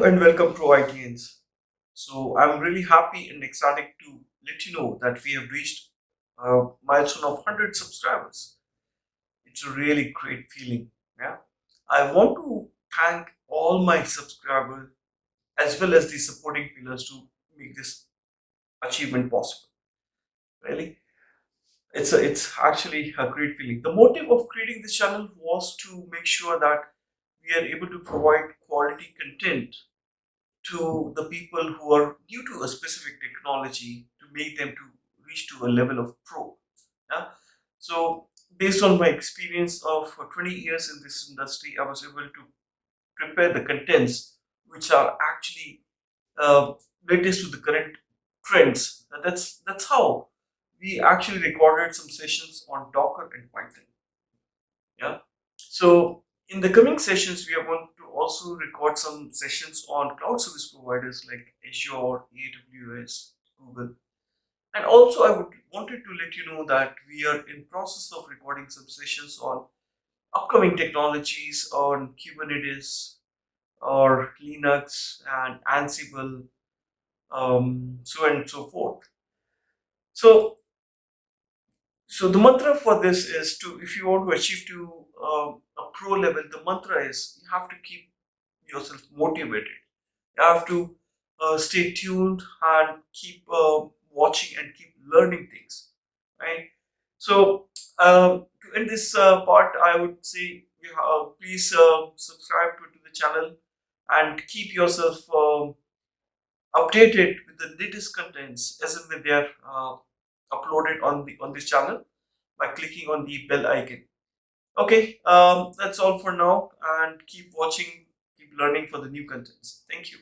and welcome ProITians. So I'm really happy and ecstatic to let you know that we have reached a milestone of 100 subscribers. It's a really great feeling. Yeah, I want to thank all my subscribers as well as the supporting pillars to make this achievement possible. Really, it's actually a great feeling. The motive of creating this channel was to make sure that we are able to provide quality content to the people who are new to a specific technology to make them to reach to a level of pro. Yeah? So based on my experience of 20 years in this industry, I was able to prepare the contents which are actually latest to the current trends. And that's how we actually recorded some sessions on Docker and Python. Yeah. So in the coming sessions, we are going to also record some sessions on cloud service providers like Azure, AWS, Google. And also I would wanted to let you know that we are in process of recording some sessions on upcoming technologies on Kubernetes or Linux and Ansible, so on and so forth. So So the mantra for this is to, if you want to achieve to a pro level, the mantra is you have to keep yourself motivated. You have to stay tuned and keep watching and keep learning things, right? So to end this part, I would say please subscribe to the channel and keep yourself updated with the latest contents as and when they are uploaded on this channel by clicking on the bell icon. Okay, that's all for now, and keep watching, keep learning for the new contents. Thank you.